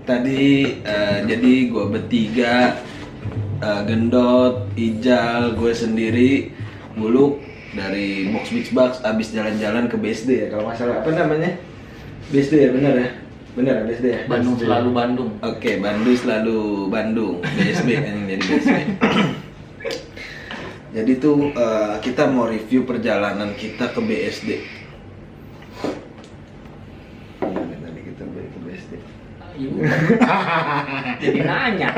Tadi jadi gue bertiga, Gendot, Ijal, gue sendiri, Buluk dari Box Beach Box abis jalan-jalan ke BSD ya kalau nggak salah. Apa namanya? BSD ya, benar ya? Benar ya BSD ya? Bandung selalu Bandung. Oke, Bandung selalu Bandung. BSB kan yang jadi BSB. Jadi tuh kita mau review perjalanan kita ke BSD. Tadi kita balik ke BSD. Jadi nanya.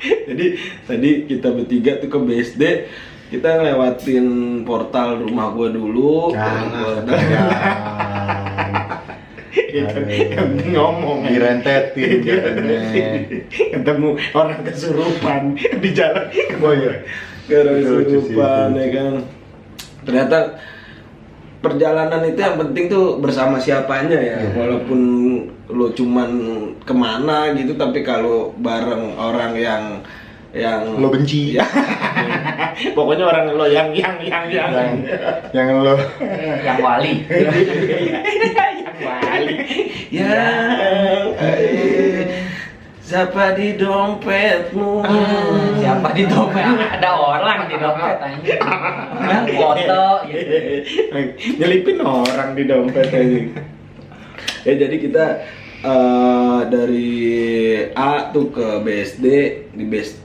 Jadi tadi kita bertiga tuh ke BSD, kita ngelewatin portal rumah gua dulu. Yang penting ngomong direntetin ketemu orang kesurupan di jalan. Oh iya, Ke orang kesurupan ya kan. Ternyata perjalanan itu yang penting tuh bersama siapanya ya. Walaupun lo cuman kemana gitu, tapi kalau bareng orang yang lo benci ya. Pokoknya orang lo yang lo Yang wali. yang wali siapa di dompetmu? Siapa di dompet? Ada orang di dompet aja. Foto gitu. Nyelipin orang di dompet aja. Ya jadi kita dari A tuh ke BSD,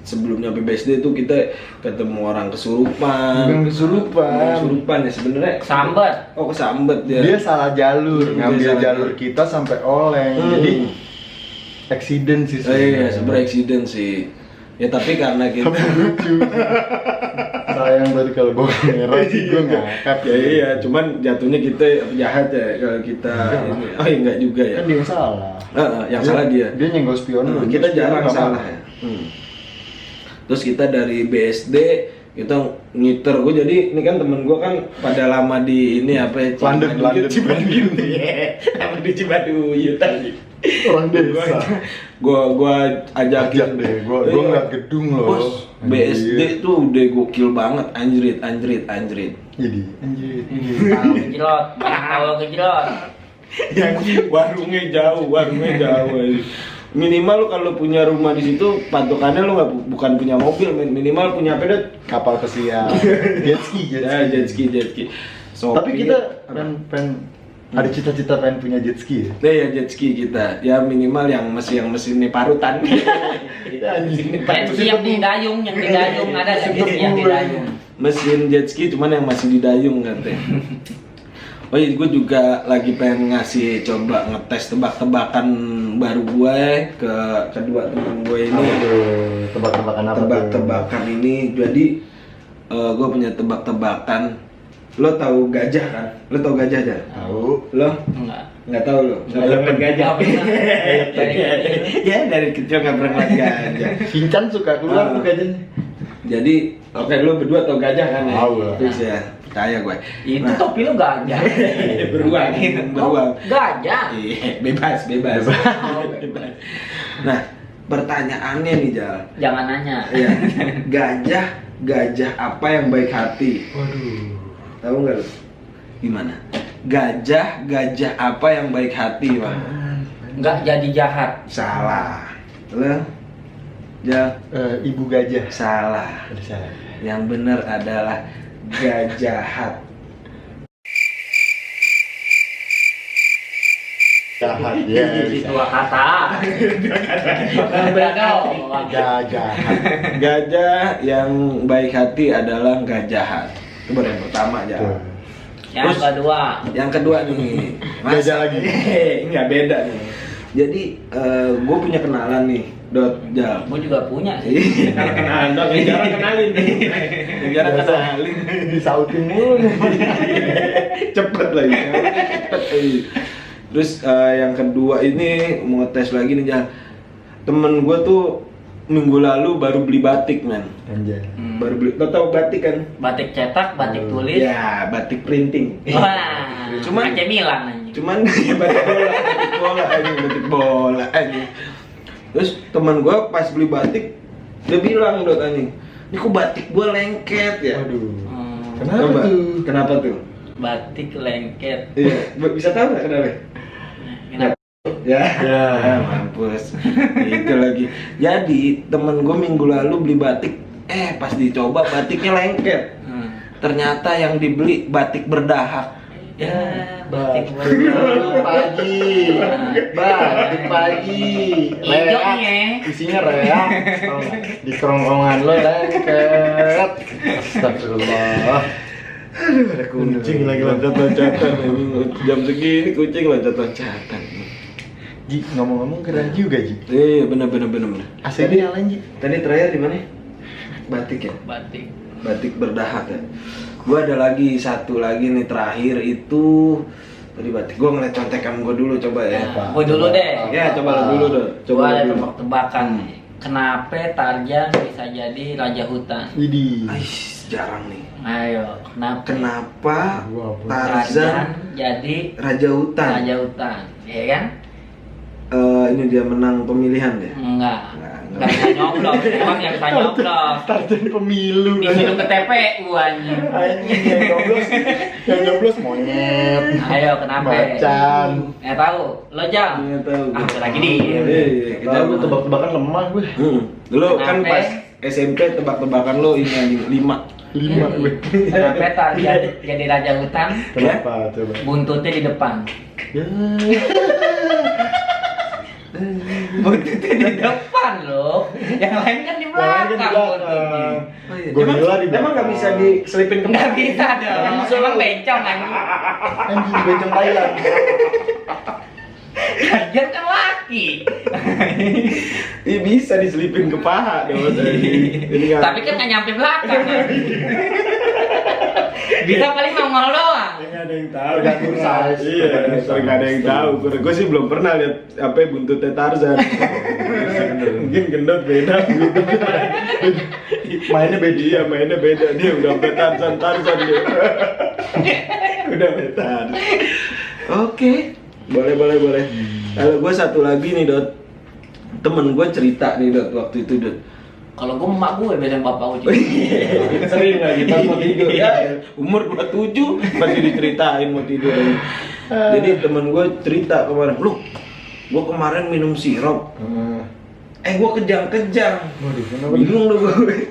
sebelum nyampe BSD tuh kita ketemu orang kesurupan. Kesurupan ya sebenarnya. Sambet. Oh, kesambet dia. dia salah jalur, ngambil salah jalur kita sampai oleng. Jadi accident sih Iya, sebenarnya accident sih. Ya tapi karena kita lucu. Sayang tadi kalau bawa merah sih gue ngakak ya. Iya, cuman jatuhnya kita jahat ya kalau kita ini. Oh, enggak juga ya. kan dia yang salah. Yang salah dia. Dia nyenggol spion lu. Kita jarang Nggak salah apa-apa. ya. Terus kita dari BSD kita ngiter, gue jadi ini kan temen gue kan pada lama di ini apa ya, London. Cibaduyut apa di Cibaduyut tadi Orang desa. gue ajakin deh, gue ngeliat gedung loh. Bos, BSD tuh udah gokil banget, anjrit. Jadi anjir. Tahu kejelot. Tahu kejelot. Yang warungnya jauh minimal lu kalau punya rumah di situ patokannya lu bukan punya mobil, minimal punya apa deh, Kapal pesiar. Jet ski. So, Tapi kita pengen ada cita-cita pengen punya jet ski ya? ya jet ski kita, ya minimal yang mesinnya parutan. Mesin yang di dayung ada yang di dayung. Mesin jet ski cuman yang masih di dayung katanya. Oh iya, gue juga lagi pengen ngasih coba ngetes tebak-tebakan baru gue ke kedua teman gue ini. Tebak-tebakan apa? Tebak-tebakan ini, jadi gue punya tebak-tebakan. Lo tahu gajah kan? Lo tahu gajah aja? Tahu. Lo? Enggak. Nggak tahu lo? Nggak pernah ngeliat gajah? Ya dari kecil nggak pernah ngeliat gajah. Shincan suka keluar tuh gajahnya. Jadi, oke, lo berdua tahu gajah kan ya? Tahu lah. Terus ya, percaya gue. Itu topi lu gajah. Beruang. Gajah. Iya, bebas. Nah, pertanyaannya nih Jal. Jangan nanya. Iya. Gajah apa yang baik hati? Waduh. Tahu nggak lo? Gimana? Gajah apa yang baik hati, Pak? Nggak jadi jahat. Salah. Lo? Jal? Ibu gajah. Salah. Ada salah. Yang benar adalah gajahat. Jahat ya. Dua kata. Gajah. Gajah yang baik hati adalah gajahat. Itu baru yang pertama aja. Yang kedua. Yang kedua nih. Gajah lagi. Enggak beda nih. Jadi gue punya kenalan nih, Jal. Gue juga punya sih. Kalau kenalan dong, yang jarang kenalin. Yang jarang kenalin. Disautin mulu nih. Cepet lagi. Terus yang kedua ini mau tes lagi nih, Jal. Temen gue tuh minggu lalu baru beli batik, men. Anjay. Baru beli. Lo tau batik kan? Batik cetak, batik tulis. Ya, batik printing. Wah. Cuman AC Milan anjing. Cuman ya batik bola aja. Terus teman gue pas beli batik dia bilang, Dot anjing, ini kok batik gue lengket ya? Waduh. Kenapa Coba. tuh? Kenapa tuh? Batik lengket. Iya, bisa tahu nggak kenapa? Kenapa? Ya, Ya. mampus. Itu lagi. Jadi temen gue minggu lalu beli batik, pas dicoba batiknya lengket. Ternyata yang dibeli batik berdahak. Ya, batik Pagi, batik pagi, hijaunya. isinya reak, tau nggak? Di kerongkongan lo lengket. Astagfirullah. Aduh, ada kucing lagi loncat-loncatan. Jam segini kucing loncat-loncatan. Ji, ngomong-ngomong keren juga Ji. Iya, bener. AC nyalain Ji. Tadi terakhir di mana? Batik ya? Batik. Batik berdahak ya. Gua ada lagi satu lagi nih terakhir itu tadi batik. Gua ngeliat contekan gua dulu coba ya. Nah, gua dulu deh. Ya, coba lo dulu dong. Coba ada dulu. tebak-tebakan nih. Kenapa Tarzan bisa jadi raja hutan? Widih. Ais, jarang nih. Ayo, kenapa Kenapa Gua apa? Tarzan jadi raja hutan? raja hutan? Ya kan? Ini dia menang pemilihan deh. Enggak. Enggak. Enggak bisa nyoblos. Emang yang bisa nyoblos. Tarzan pemilu. Disuruh ke TPU anjing. Anjing yang nyoblos monyet. Ayo, kenapa? Macan. Tahu. Lo Jal. Nggak tahu. Ah, lagi di. Iya, kita Tahu gue tebak-tebakan lemah gue. Dulu kan Kenapa? pas SMP tebak-tebakan lo ini anjing 5. 5 gue. Kenapa Tarzan jadi raja hutan? Kenapa coba? Buntutnya di depan. Ya. Buntutnya di depan loh. Yang lain kan di belakang. buntutnya. Gorila di Emang nggak bisa diselipin ke Nggak bisa dong. Emang bencong anjing. anjing bencong Thailand. Tarzan kan laki. Iya bisa diselipin ke paha dong. Ini nggak. Tapi kan nggak nyampe belakang. Bisa paling nongol doang. nggak ada yang tahu. Tergantung size. Iya, nggak ada yang tahu. Gue sih belum pernah lihat apa buntutnya Tarzan. Mungkin gendut beda. Mainnya beda. Iya, mainnya beda. Dia udah sampai Tarzan dia. Udah sampai Tarzan. Oke. Boleh. Kalau gue satu lagi nih Dot. Temen gue cerita nih Dot waktu itu Dot. Kalau gue emak gue biasanya bapak gue. Sering lagi pas mau tidur ya. Umur 27 masih diceritain mau tidur. Jadi temen gue cerita kemarin, lu, gue kemarin minum sirup. Gue kejang-kejang. Waduh, kenapa? Bingung lu gue.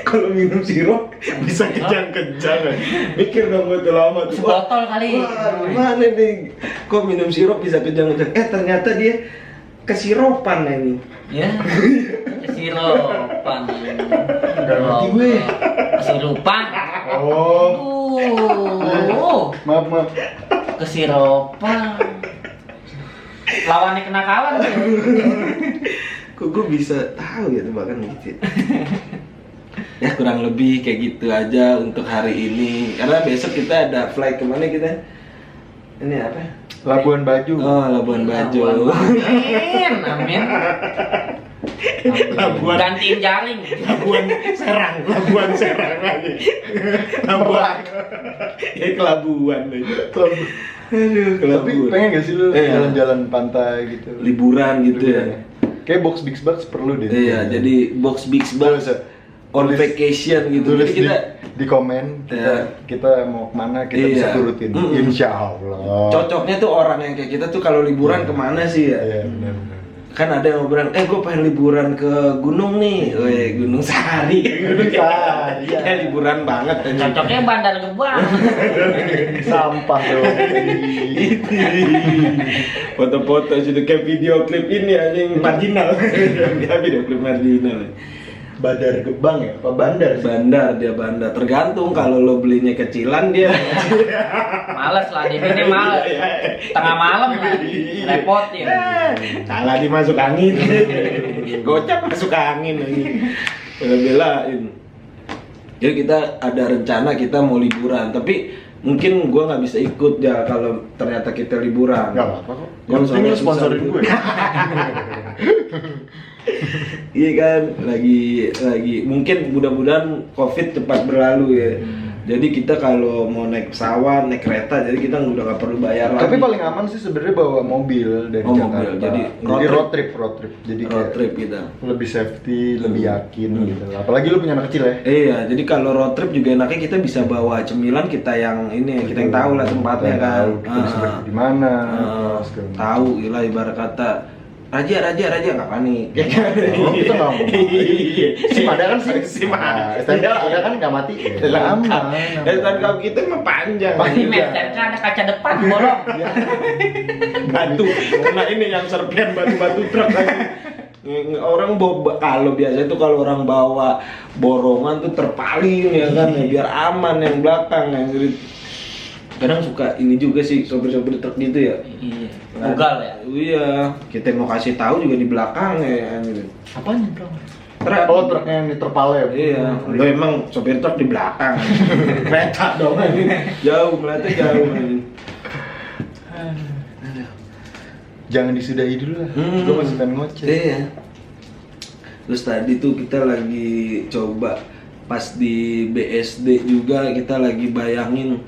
Kalau minum sirup bisa kejang-kejang kan. Mikir dong gue tuh lama tuh. Sebotol kali. Wah, gimana nih? Kok minum sirup bisa kejang-kejang? Ternyata dia kesiropan ini. Ya. Kesirupan. Nggak ngerti gue. Kesirupan. Oh, maaf. Kesirupan. Lawannya kenakalan sih. Kok gue bisa tahu ya tebakan gitu. Ya kurang lebih kayak gitu aja untuk hari ini. Karena besok kita ada flight kemana kita? Ini apa? Labuan Bajo. Oh, Labuan Bajo. Amin. Labuan. Gantiin jaring. Labuan Serang aja. Labuan. Ya ke Labuan aja. Aduh, ke Tapi Labuan. pengen gak sih lu Iya. jalan-jalan pantai gitu? Liburan gitu ya. Kayak box Big Bucks perlu deh. Iya, jadi box big bang on vacation gitu. Tulis Jadi kita di komen kita mau kemana kita bisa Iya. turutin. Insya Allah. cocoknya tuh orang yang kayak kita tuh kalau liburan kemana sih ya? Iya benar. Kan ada yang mau bilang, gue pengen liburan ke gunung nih, Gunung Sahari. Gunung Sahari, iya. Ya liburan banget. Cocoknya Bandar Gebang. Sampah dong. Foto-foto situ kayak video klip ini anjing marginal. Ya video klip marginal. Bandar Gebang ya? Apa bandar sih? Bandar. Tergantung kalau lo belinya kecilan dia. Males lah, di sini males. Tengah malam lah, repotin. Salah dimasuk angin. Gocap masuk angin lagi. Bela-belain. Jadi kita ada rencana kita mau liburan, tapi mungkin gua nggak bisa ikut ya kalau ternyata kita liburan. Gak apa-apa kok. Gua Yang penting lu soalnya sponsorin susah gue. Iya kan, lagi mungkin mudah-mudahan COVID cepat berlalu ya. Jadi kita kalau mau naik pesawat, naik kereta, jadi kita udah nggak perlu bayar lagi. Tapi paling aman sih sebenarnya bawa mobil dari Oh, Jakarta. mobil. Jadi road trip. Jadi road kayak trip kita. lebih safety, lebih yakin gitu. Apalagi lu punya anak kecil ya. Iya, jadi kalau road trip juga enaknya kita bisa bawa cemilan kita yang ini, kita yang tahu lah tempatnya Kita kan. tahu kita bisa pergi di mana. segala macam. Tahu, gila ibarat kata Raja nggak panik. Oh, kita nggak mau. SIM ada kan SIM? SIM ada. STNK ada kan nggak mati. Aman. Dan kalau kita mah panjang. Ini STNK ada kaca depan bolong. Batu, kena ini yang serpian batu-batu truk lagi. Orang bawa, kalau biasa itu kalau orang bawa borongan tuh terpaling ya kan, ya, biar aman yang belakang yang kadang suka ini juga sih sopir-sopir truk gitu ya. Iya. Ugal ya. Iya, kita mau kasih tahu juga di belakang ya gitu. Apanya bro? Truk. Oh truknya yang diterpal ya? Iya, lo emang sopir truk di belakang. Kereta dong ini. Jauh, melihatnya jauh ini. Jangan disudahi dulu lah. Gue masih pengen ngoceh. Iya. Terus tadi tuh kita lagi coba pas di BSD juga kita lagi bayangin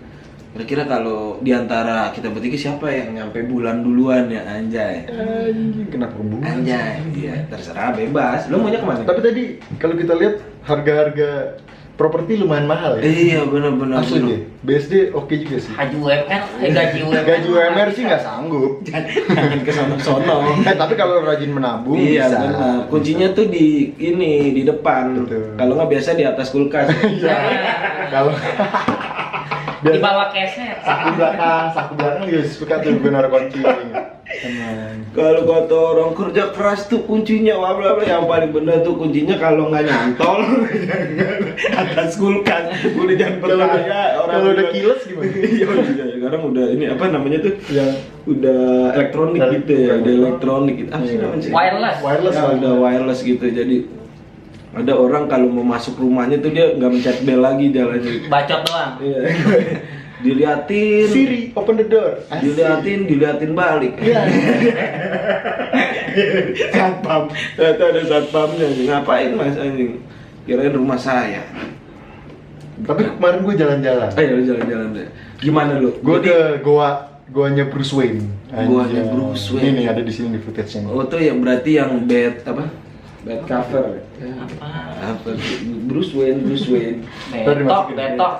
kira-kira kalau diantara kita bertiga siapa yang nyampe bulan duluan ya anjay. Anjing, kenapa bulan? Anjay, iya terserah bebas. Lo maunya kemana? Tapi tadi kalau kita lihat harga-harga properti lumayan mahal ya. Iya benar-benar. Asli deh. BSD oke juga sih. Gaji UMR, gaji UMR. Gaji UMR sih nggak sanggup. Jangan ke sono. Tapi kalau rajin menabung Iya bisa. benar. Kuncinya tuh di ini di depan. Betul. Kalau nggak biasa di atas kulkas. Iya. Kalau Di bawah keset. saku belakang juga suka tuh benar kunci. Emang. Kalau kata orang kerja keras tuh kuncinya wah bla bla, yang paling benar tuh kuncinya kalau nggak nyantol atas kulkas. Udah jangan percaya orang Kalau udah bilang- kiles gimana? Iya udah sekarang udah ini apa namanya tuh Yang udah elektronik Dari- gitu ya, bukan. udah elektronik gitu. Apa sih Iya. namanya sih? Wireless. wireless Ya, udah wireless gitu. Jadi ada orang kalau mau masuk rumahnya tuh dia nggak mencet bel lagi jalannya. Bacot doang. Iya. Diliatin, Siri open the door. Asik. diliatin balik. Iya. Satpam, ternyata ada satpamnya. Ngapain mas anjing? Kirain rumah saya. Tapi kemarin gue jalan-jalan. Ayo jalan-jalan deh. Gimana lu? Gue Jadi- ke goanya Bruce Wayne. Goanya Anjay. Bruce Wayne. Ini ada di sini di footage-nya. Oh tuh ya berarti yang bed apa? Bed cover. Apa? Apa? Bruce Wayne. Ntar dimasukin. Betok.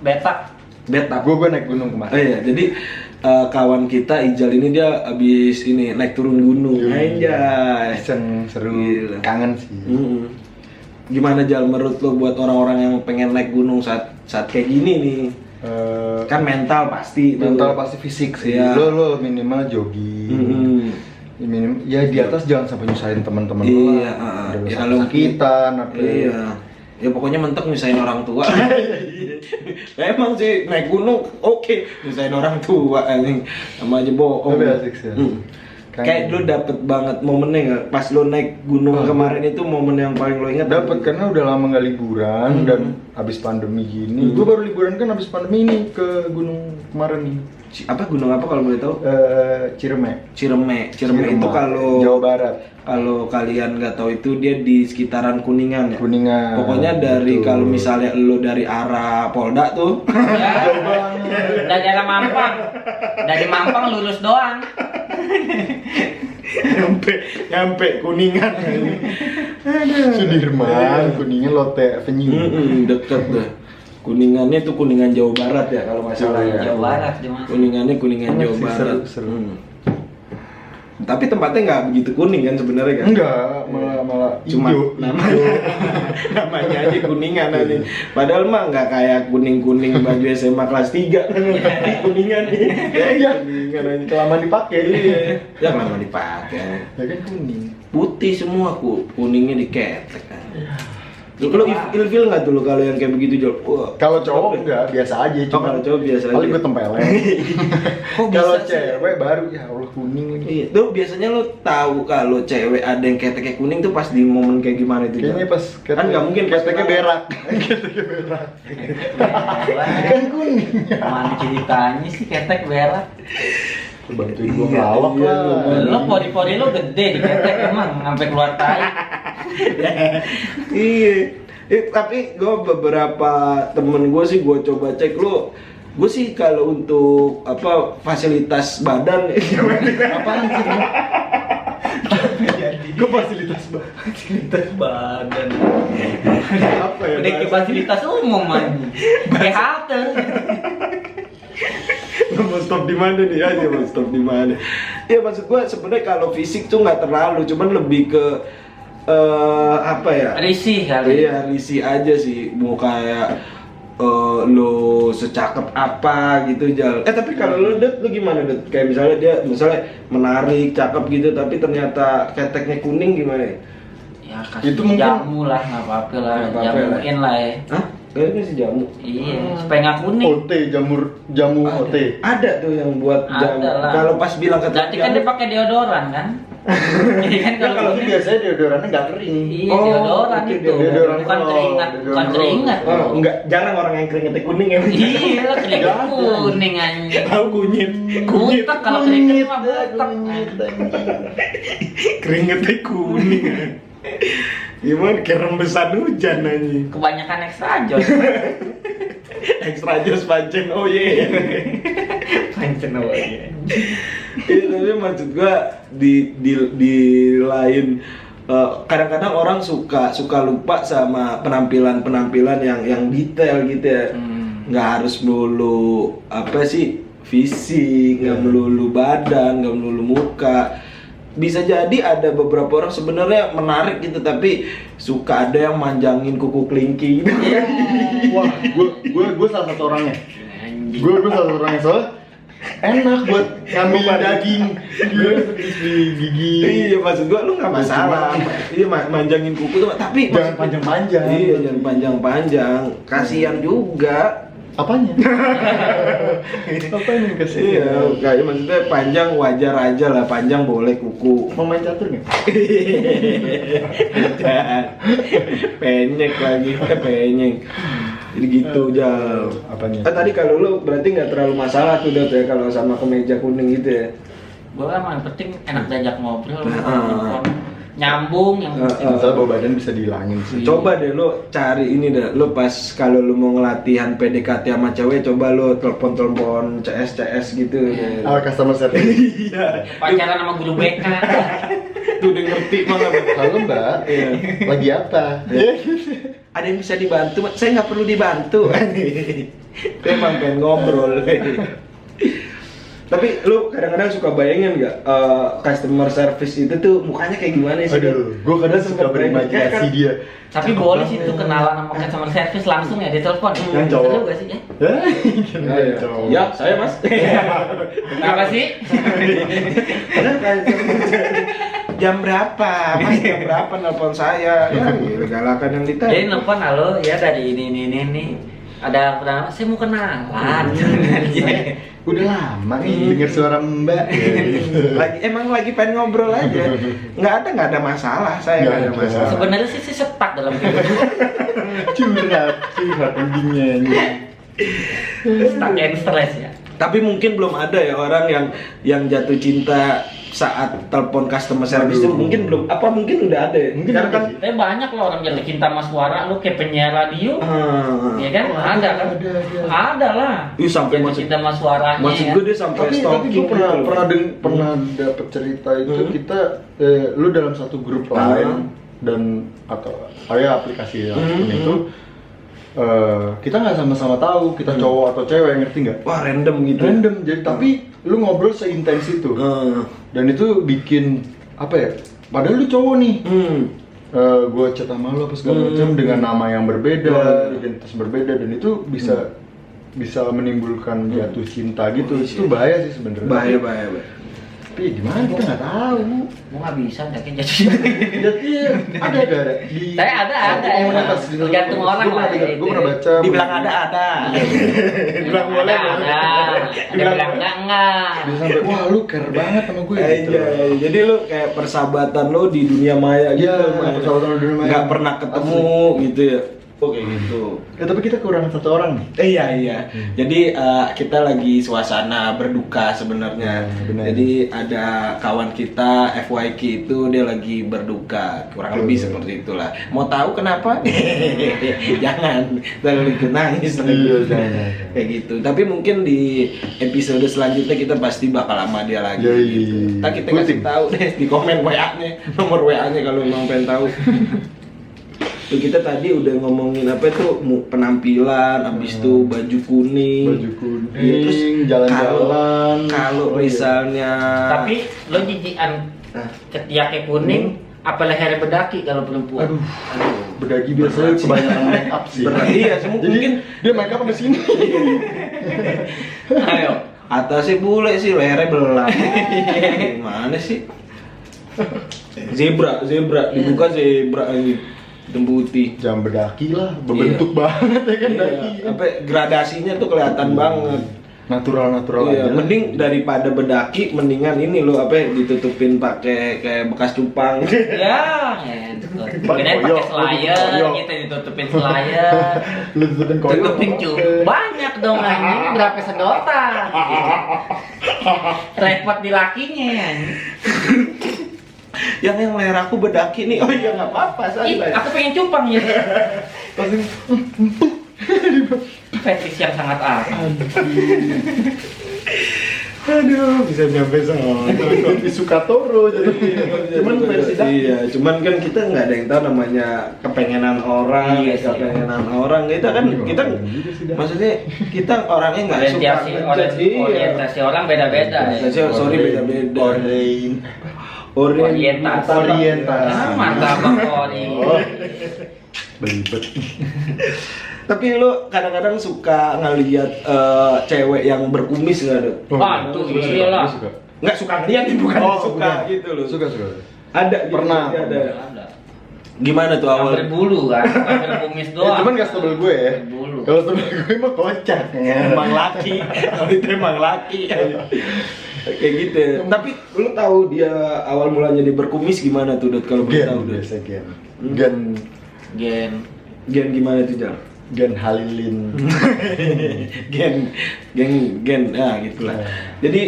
Betak. Betak. Gue naik gunung kemarin. Iya, jadi kawan kita Ijal ini dia abis ini naik turun gunung. Anjay. Iseng seru, Gila. kangen sih. Gimana Jal menurut lo buat orang-orang yang pengen naik gunung saat kayak gini nih? Kan mental pasti tuh. Mental pasti fisik sih. Iya. Lo minimal jogging. Minim, ya di atas jangan sampai nyusahin teman-teman lo Iya, lah. Ada ya kalau sakitan apa. Iya. Ya pokoknya mentok nyusahin orang tua. Emang sih naik gunung oke, nyusahin orang tua anjing. Sama aja bohong. Tapi asik sih. Kayak lu dapet banget momennya nggak? Pas lu naik gunung kemarin itu momen yang paling lo ingat? Dapat karena udah lama nggak liburan dan habis pandemi gini. Gue baru liburan kan habis pandemi ini ke gunung kemarin nih. Apa gunung apa kalau boleh tahu? Cireme. Cireme itu kalau Jawa Barat. Kalau kalian nggak tahu itu dia di sekitaran Kuningan ya. Kuningan. Pokoknya dari Betul. kalau misalnya lo dari arah Polda tuh, Jauh banget. Dari arah Mampang. Dari Mampang lurus doang. nyampe Kuningan. Sudirman, Kuningan, Lotte Avenue. Deket deh. Kuningannya tuh Kuningan Jawa Barat ya kalau nggak salah ya. Jawa Barat cuma. Kuningannya Kuningan Enak Jawa sih, Barat. seru. Tapi tempatnya nggak begitu kuning kan sebenarnya kan? Enggak, malah Cuma hijau. namanya aja Kuningan aja. Padahal mah nggak kayak kuning-kuning baju SMA kelas 3 kan. Kuningan nih. Iya. Kuningan aja. Kelamaan dipakai. Iya. Ya lama dipakai. Ya kan kuning. Putih semua kuningnya diketek kan. Lu ilfil nggak tuh lu kalau yang kayak begitu Jol? Wah. Kalau cowok enggak, biasa aja. Oh, kalau cowok biasa aja. Paling gue tempeleng. Kok bisa Kalau sih? cewek baru ya Allah kuning lagi. Iya, tuh biasanya lo tahu kalau cewek ada yang keteknya kuning tuh pas di momen kayak gimana itu? Kayaknya Jal? pas kan nggak mungkin pas keteknya kenalan. berak. Keteknya berak. Kan kuning. Mana ceritanya sih ketek berak. Bantuin gua Iya, ngelawak iya, lah. Lo pori-pori lo gede di ketek emang sampai keluar tai. Iya. Tapi gue beberapa temen gue sih gue coba cek lu. Gue sih kalau untuk apa fasilitas badan Apaan sih? Gue fasilitas badan. apa ya? Udah ke fasilitas umum aja. Kayak halte. Mau stop di mana nih aja, mau stop di mana? Ya maksud gue sebenarnya kalau fisik tuh nggak terlalu, cuman lebih ke apa ya? Risih kali. Iya, risih aja sih, mau kayak lo secakep apa gitu Jal. Tapi kalau lo Det, lo gimana Det? Kayak misalnya dia menarik, cakep gitu, tapi ternyata keteknya kuning gimana? Ya kasih Itu mungkin- jamu lah, nggak apa-apa lah, Nggak apa-apa lah. jamuin lah ya. Hah? Kayaknya sih jamu. Iya, supaya nggak kuning. OT, jamu OT. Ada tuh yang buat jamu. Ada lah. Kalau pas bilang ke Berarti kan dia pakai deodoran kan? Iya kan Ya kalau itu kuning. biasanya deodorannya nggak kering. Iya, Oh, deodoran oke, itu. deodoran Bukan roll, keringat, bukan deodoran keringat. roll. Oh, enggak, jarang orang yang keringetnya kuning ya. Iya, lah keringat Nggak ada. kuning aja. Tahu kunyit. Butek kalau keringat mah butek. Keringetnya kuning. Gimana kayak rembesan hujan aja. Kebanyakan extra jos. Extra jos pancen, oh iya. Pancen aja. Iya, tapi maksud gua di lain kadang-kadang orang suka lupa sama penampilan yang detail gitu ya. Nggak harus melulu apa sih fisik, nggak melulu badan, nggak melulu muka. Bisa jadi ada beberapa orang sebenarnya menarik gitu, tapi suka ada yang manjangin kuku kelingking gitu. Wah, gue salah satu orangnya. Gue salah satu orangnya soalnya enak buat ngambil daging di gigi. Iya, maksud gua lu nggak masalah. Iya, manjangin kuku tuh, tapi Jangan panjang-panjang. Iya, jangan panjang-panjang. Kasihan juga. Apanya? Apa yang dikasih? Iya, kayak maksudnya panjang wajar aja lah, panjang boleh kuku. Mau main catur nggak? Penyek lagi, penyek. Jadi gitu Jal. Apanya? Tadi kalau lu berarti nggak terlalu masalah tuh Dot ya kalau sama kemeja kuning gitu ya. Gue kan yang penting enak diajak ngobrol, Nah, nyambung yang penting. Masalah bawa badan bisa dihilangin sih. Coba deh lo cari ini deh, lo pas kalau lo mau ngelatihan PDKT sama cewek, coba lo telepon CS gitu. Customer service. Iya. Pacaran sama guru BK. Tuh udah ngerti banget. Halo Mbak, Iya. lagi apa? Ada yang bisa dibantu? Saya nggak perlu dibantu. Saya emang pengen ngobrol. Tapi lu kadang-kadang suka bayangin nggak customer service itu tuh mukanya kayak gimana sih? Aduh, gue kadang suka berimajinasi dia. Tapi boleh sih tuh kenalan sama customer service langsung ya di telepon. Yang cowok. Seru gak sih ya? Ya, saya mas. Apa sih? Jam berapa? Mas jam berapa nelpon saya? Ya, gila, galakan yang ditanya. Jadi nelfon, halo ya dari ini. Ada pertama, saya mau kenalan. Udah lama nih denger suara Mbak. Emang lagi pengen ngobrol aja. Nggak ada masalah, saya nggak ada masalah. Sebenarnya sih setak dalam hidup. Curhat endingnya. Stuck and stress ya. Tapi mungkin belum ada ya orang yang jatuh cinta saat telepon customer service itu mungkin belum. Apa mungkin udah ada ya? Mungkin Karena ada kan sih. Tapi banyak loh orang jatuh cinta sama suara, lu kayak penyiar radio. Iya kan? Ada kan? Ada lah. Ih, sampai Jatuh maksud- cinta sama suaranya. maksud ya. gue dia sampai Tapi stalking gue pernah gitu. pernah dapet cerita itu kita lu dalam satu grup lain dan atau kayak aplikasi yang itu kita nggak sama-sama tahu kita cowok atau cewek, ngerti nggak? Wah, random gitu. Random jadi tapi lu ngobrol seintens itu dan itu bikin apa ya? Padahal lu cowok nih. Gue chat sama lu apa segala macam dengan nama yang berbeda, identitas berbeda dan itu bisa menimbulkan jatuh cinta gitu. Itu bahaya sih sebenarnya. Bahaya. Tapi gimana kita nggak tahu. Gua nggak bisa, tapi jatuh cinta. Jadi ada di. Tapi ada, emang. Tergantung orang lah, Gue pernah baca. Dibilang ada. Dibilang boleh. Ada bilang enggak. Bisa sampai wah lu care banget sama gue. Gitu. Iya. Jadi lu kayak persahabatan lu di dunia maya gitu. Iya, persahabatan lu di dunia maya. Nggak pernah ketemu gitu ya. Oh kayak gitu. Tapi kita kurang satu orang nih. Iya. Jadi kita lagi suasana berduka sebenarnya. Benar. Jadi ada kawan kita FYK itu dia lagi berduka, kurang lebih seperti itulah. Mau tahu kenapa? Jangan terlalu ikut nangis. Jangan. Kayak gitu. Tapi mungkin di episode selanjutnya kita pasti bakal sama dia lagi. Yoi. Gitu. Ntar kita kasih tahu deh di komen WA-nya, nomor WA-nya kalau memang pengen tahu. Tuh kita tadi udah ngomongin apa tuh penampilan, habis itu baju kuning. Iya, terus jalan-jalan. Kalau misalnya Tapi lo jijian ketiaknya kuning, apa lehernya bedaki kalau perempuan? Aduh, bedagi biasanya kebanyakan make up sih. Iya, Jadi mungkin dia make up sampai sini. Ayo. atasnya bule sih, lehernya belang. Gimana sih? Zebra, dibuka zebra ini. Hitam putih. Jam bedaki lah, berbentuk banget ya kan daki. Apa gradasinya tuh kelihatan banget. Natural Iya, aja. mending daripada bedaki, mendingan ini loh apa ditutupin pakai kayak bekas cupang. Ya, kemudian pakai slayer, kita ditutupin slayer, Lu tutupin koyo. tutupin cup. Banyak dong anjing, berapa sedotan? Repot di lakinya anjing. yang leher aku bedaki nih. Oh iya nggak apa-apa, Ih, santai. aku pengen cupang ya. Fetish yang sangat aneh. Aduh, bisa nyampe sana. Tapi suka toro jadi. Cuman versi daki. Iya, cuman kan kita nggak ada yang tahu namanya kepengenan orang, Iya sih. kepengenan orang. Kita kan kita maksudnya kita orangnya nggak suka Orientasi, ngejudge. Iya. orientasi orang beda-beda ya. Sorry beda-beda. Orientasi. Orientasi. Martabak ori. Oh. Belibet. Tapi lu kadang-kadang suka ngelihat cewek yang berkumis nggak ada? Ah, itu iyalah. Nggak suka ngeliat, bukan Oh, suka bukan. gitu loh. Suka. Ada gitu, Pernah. ada. Ada. Gimana tuh Yang awal? berbulu kan, bukan berkumis doang. Cuman gak sebel gue ya. Berbulu. Kalau sebel gue mah kocak. Emang laki, kalau itu emang laki. Kayak gitu. Tapi lu tahu dia awal mulanya dia berkumis gimana tuh, Dot? Kalau boleh tahu, Dot? Biasa Gen. Gen. Gen gimana tuh, Jal? Gen Halilin. gen, ya gitulah. Jadi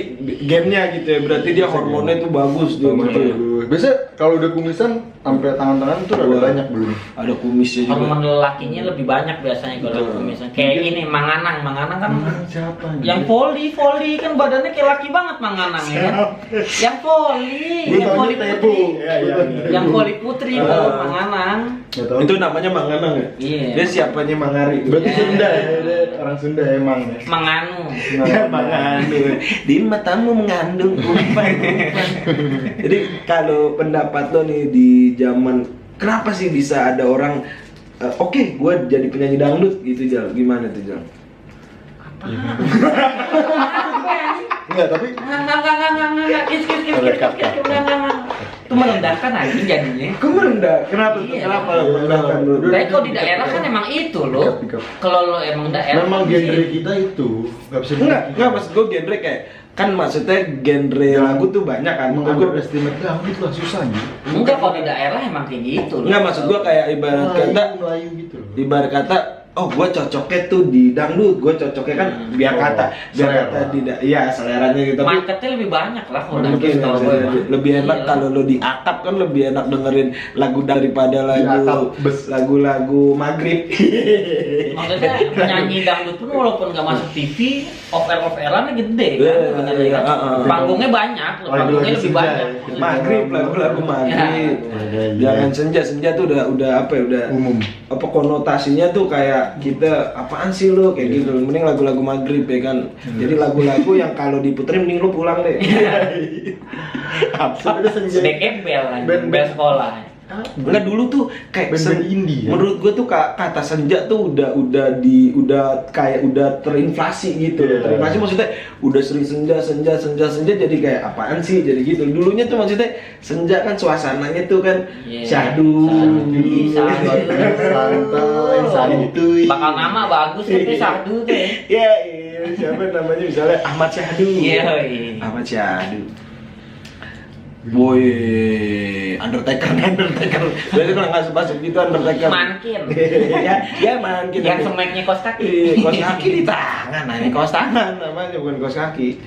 gennya gitu ya, berarti dia hormonnya tuh bagus dia gitu ya. Biasa kalau udah kumisan sampai tangan-tangan tuh ada banyak belum. Ada kumisnya juga. Hormon lelakinya lebih banyak biasanya kalau Betul. kumisan. Kayak ini Manganang kan Siapa? yang volley kan badannya kayak laki banget Manganang ya kan? Yang volley putri. Yang volley putri itu Manganang. Itu namanya Manganang ya? Iya. Dia siapanya Mangari? Berarti Sunda ya, dia orang Sunda emang ya. Manganu. Ya mengandung. Di matamu mengandung umpan. Jadi kalau pendapat lo nih di zaman kenapa sih bisa ada orang oke, gue jadi penyanyi dangdut gitu, Jal? Gimana tuh, Jal? Enggak, tapi Enggak. Itu merendahkan aja jadinya. Kok merendah? Kenapa tuh? Iya. Kenapa lo merendahkan lo? Tapi kalau di daerah kan emang itu loh. Pick up. Kalau lo emang daerah memang kan genre sih. kita itu nggak bisa Enggak, maksud gue genre kayak kan maksudnya genre lagu tuh banyak kan. Gue mengunderestimate dangdut lah susah nih. Enggak, kalau di daerah emang kayak gitu loh. enggak maksud gue kayak ibarat kata Melayu gitu loh. ibarat kata oh gue cocoknya tuh di dangdut, gue cocoknya kan biar Oh, kata selera. tidak iya seleranya gitu tapi Marketnya lebih banyak lah kalau mungkin dangdut kalau gue mah. lebih enak Iya. kalau lo di atap kan lebih enak dengerin lagu daripada atap lagu bus. lagu maghrib. Maksudnya penyanyi dangdut pun walaupun nggak masuk TV, off-air-off-airannya gede kan Iya, sebenarnya iya, kan. Panggungnya banyak, panggungnya lebih banyak. Maghrib lagu maghrib. Iya. Jangan senja tuh udah apa ya udah Umum. apa konotasinya tuh kayak kita apaan sih lo kayak gitu. Mending lagu-lagu maghrib ya kan. Jadi lagu-lagu yang kalau diputerin mending lo pulang deh. Sebenarnya senja. Snack bel kan, Band- bel sekolah. Enggak dulu tuh kayak Band-band indie ya? menurut gue tuh kata senja tuh udah kayak udah terinflasi gitu. Iya. Terinflasi maksudnya udah sering senja jadi kayak apaan sih jadi gitu. Dulunya tuh maksudnya senja kan suasananya tuh kan Iya. syahdu. Santuy. Santai, santuy. Bakal nama bagus tapi sahdu tuh ya. Iya, siapa namanya misalnya Ahmad Syahdu. Iya. Ahmad Syahdu. Boy, Undertaker. Berarti kalau nggak masuk itu Undertaker. Mankin. ya mankin. Yang semeknya kos kaki. Kos kaki di tangan, nah ini kos tangan namanya bukan kos kaki.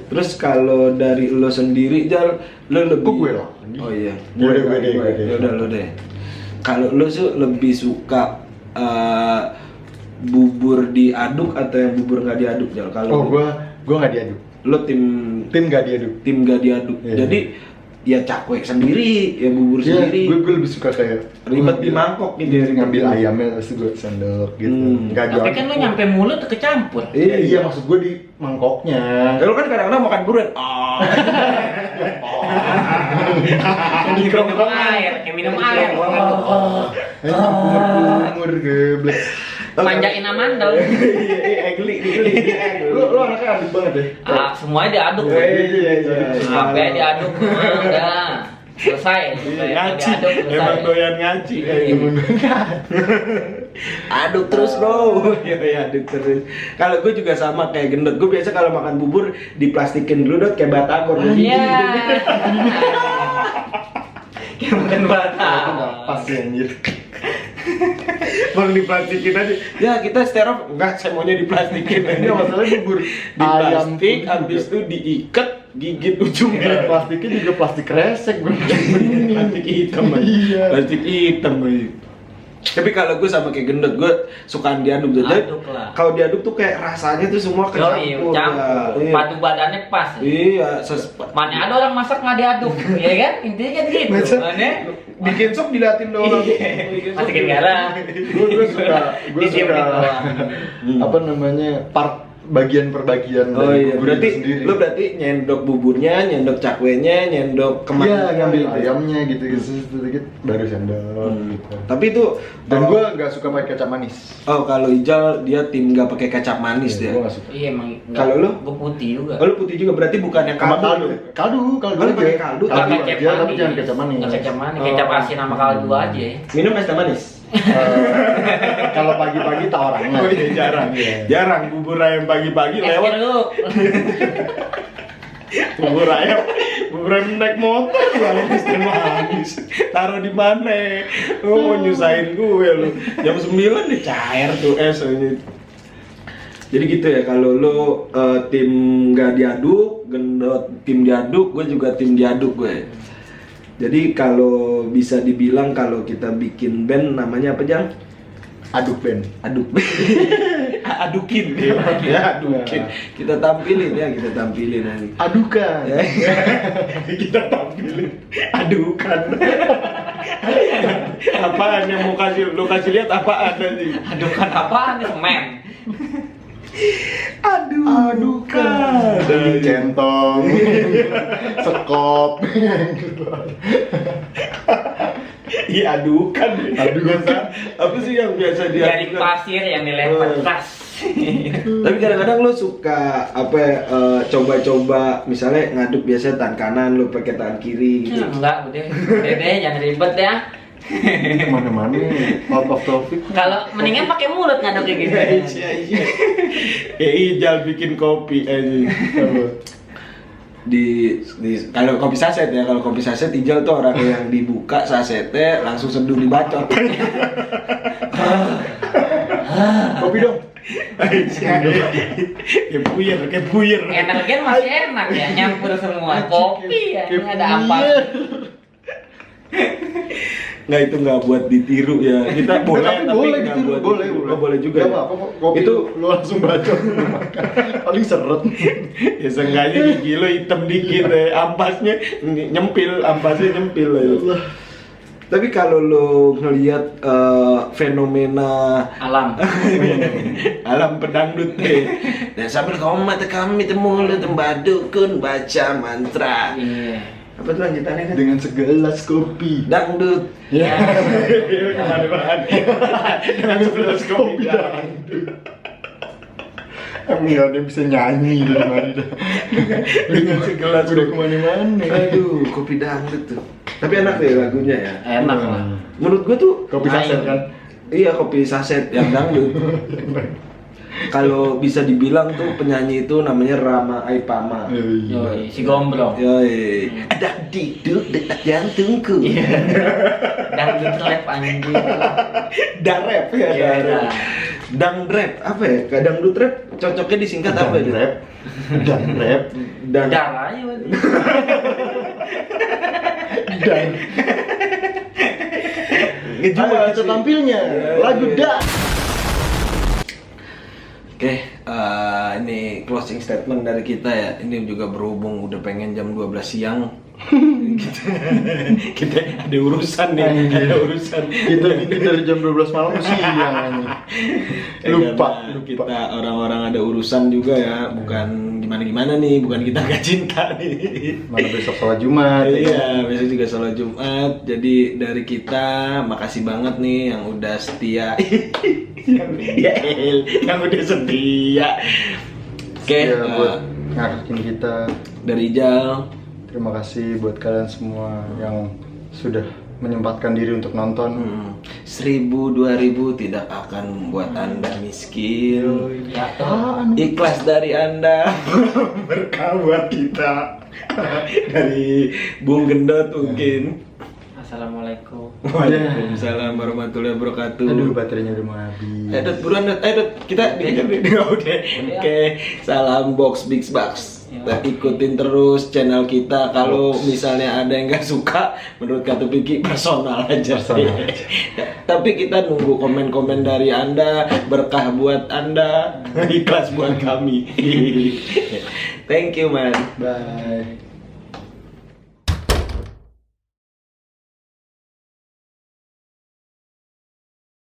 Terus kalau dari lo sendiri, Jal, lo lebih. Kok gue lah? Oh iya. Gue deh. Ya udah lo deh. Kalau lo lebih suka bubur diaduk atau yang bubur nggak diaduk, Jal? Kalau gue nggak diaduk. lo tim nggak diaduk. Tim nggak diaduk. Iya. Jadi ya cakwe sendiri, ya bubur sendiri. Gue lebih suka kayak ribet di mangkok gitu ya. Ngambil ayamnya terus gue sendok gitu. Nggak Tapi kan lu nyampe mulut kecampur. Iya, maksud gue di mangkoknya. Kalau kan kadang-kadang makan durian. Minum air, kayak minum air. Kumur geblek. Manjain amandel. Geli. Lo anaknya aduk banget deh. Semuanya diaduk. Iya. Apa ya diaduk? Udah. Selesai. Ngaci. Diaduk, selesai. Emang doyan ngaci. Aduk terus bro. Iya aduk terus. Kalau gue juga sama kayak gendut. Gue biasa kalau makan bubur diplastikin dulu dot kayak batagor. Iya. Kayak makan batagor. Pas ya anjir. Bang diplastikin aja. Ya kita stereo enggak, saya maunya diplastikin. Ini masalahnya bubur Di plastik, habis itu diikat, gigit ujungnya. Plastiknya juga plastik resek, Plastik hitam. Iya. Plastik hitam. Tapi kalau gue sama kayak gendut, gue sukaan diaduk aja. Aduk lah. Kalau diaduk tuh kayak rasanya tuh semua kecampur. Campur. Ya. Padu badannya pas. Iya, Mana ada orang masak nggak diaduk, ya kan? Intinya kan gitu. Masa- Mana? bikin sop dilatin doang. Masukin garam. Gue suka Diciumin doang. apa namanya part bagian per bagian Oh dari iya, bubur berarti itu sendiri. lu berarti nyendok buburnya, nyendok cakwenya, nyendok Iya, kemannya, ngambil gitu. ayamnya gitu sedikit baru sendok gitu. Tapi itu Dan kalau- gue nggak suka pakai kecap manis. Oh, kalau Ijal dia tim nggak pakai kecap manis Gue dia. nggak suka. Iya emang. Kalau lu? Gue putih juga. Oh, lu putih juga berarti bukan yang Sama kaldu. kaldu Oh, lu pakai kaldu? Nggak Kaldu kecap aja, tapi manis. jangan kecap manis. Nggak kecap manis, Oh. kecap asin sama kaldu aja. Minum es teh manis. Kalau pagi-pagi tahu orangnya. Oh iya, jarang. Iya. Jarang bubur ayam pagi-pagi Es lewat. jeruk. Bubur ayam naik motor jualan es teh manis. Taruh di mana? Oh, nyusahin gue lu. Jam 9 nih cair tuh es ini. Jadi gitu ya, kalau lo tim nggak diaduk, gendot tim diaduk, gue juga tim diaduk gue. Jadi kalau bisa dibilang kalau kita bikin band namanya apa, Jang? Aduk band. Aduk. Adukin ya, adukin. Kita tampilin nanti. Adukan. Kita tampilin adukan. Apaan yang mau lo kasih lihat apaan nanti? Adukan apaan nih, semen? Adukan. Dari centong, sekop. Iya adukan. Apa sih yang biasa dia? Dari pasir yang dilempar keras. Tapi kadang-kadang lo suka coba-coba misalnya ngaduk biasanya tangan kanan lo pakai tangan kiri gitu. Enggak, udah deh, jangan ribet ya. Kemana-mana, out of topic. Kalau mendingan pakai mulut ngaduk kayak gitu. Iya. Kayak Ijal bikin kopi aja. di kalau kopi saset ya, kalau kopi saset Ijal tuh orang yang dibuka sasetnya langsung seduh dibacot. Kopi dong. Kayak puyer. Energen masih enak ya, nyampur semua. Kopi ya, ini ada apa? Nggak, itu nggak buat ditiru ya. Kita boleh, Tapi tapi boleh nggak ditiru, buat boleh. ditiru. Oh, boleh juga. Gak Ya? apa-apa kok, kopi Itu- lu langsung bacot. Paling seret. Ya seenggaknya gigi lo hitam dikit ya. Ampasnya nyempil ya. Tapi kalau lo ngelihat fenomena Alam. alam pedangdut deh. Dan sambil kami temu lu tembadukun baca mantra. Iya. Apa tuh lanjutannya kan? Dengan segelas kopi. Dangdut. Ya. Kemana-mana. Dengan sebelas kopi dangdut. Emang gak ada yang bisa nyanyi dari mana dah. Dengan segelas Udah kopi. kemana-mana. Aduh, kopi dangdut tuh. Tapi enak deh lagunya ya. Enak lah. Menurut gua tuh Kopi saset kan? iya kopi saset yang dangdut. kalau bisa dibilang tuh penyanyi itu namanya Rama Aipama. Yoi, si Gombrong. Yoi. Ada diduk detak jantungku. Dangdut rap anjing. Darep ya. Iya, Darep. Dangdrep apa ya? Dangdut rap cocoknya disingkat apa ya? Rap. Dan rap. Dan Darah aja berarti. Dan Ayo kita tampilnya lagu Dan. Oke, ini closing statement dari kita ya. Ini juga berhubung udah pengen jam 12 siang. kita ada urusan nih, ada urusan. Kita bikin dari jam 12 malam siang ini. Lupa. Kita orang-orang ada urusan juga ya, bukan gimana-gimana nih, bukan kita nggak cinta nih. Mana besok sholat Jumat. Iya, besok juga sholat Jumat. Jadi dari kita makasih banget nih yang udah setia. yang udah setia. Oke, Buat ngarekin kita. dari Ijal. Terima kasih buat kalian semua yang sudah menyempatkan diri untuk nonton. 1000 2000 tidak akan membuat Anda miskin. Ya, Ikhlas dari Anda. Berkah buat kita. Dari Bung Gendot mungkin. Assalamualaikum. Waalaikumsalam warahmatullahi wabarakatuh. Aduh, baterainya udah mau habis. Dot, buruan Dot. Dot, kita udah. Oke, salam Box Big Box. Nah, ikutin terus channel kita. Kalau misalnya ada yang nggak suka, menurut Katu Piki personal aja. Tapi kita nunggu komen-komen dari Anda, berkah buat Anda, ikhlas buat kami. Thank you man. Bye.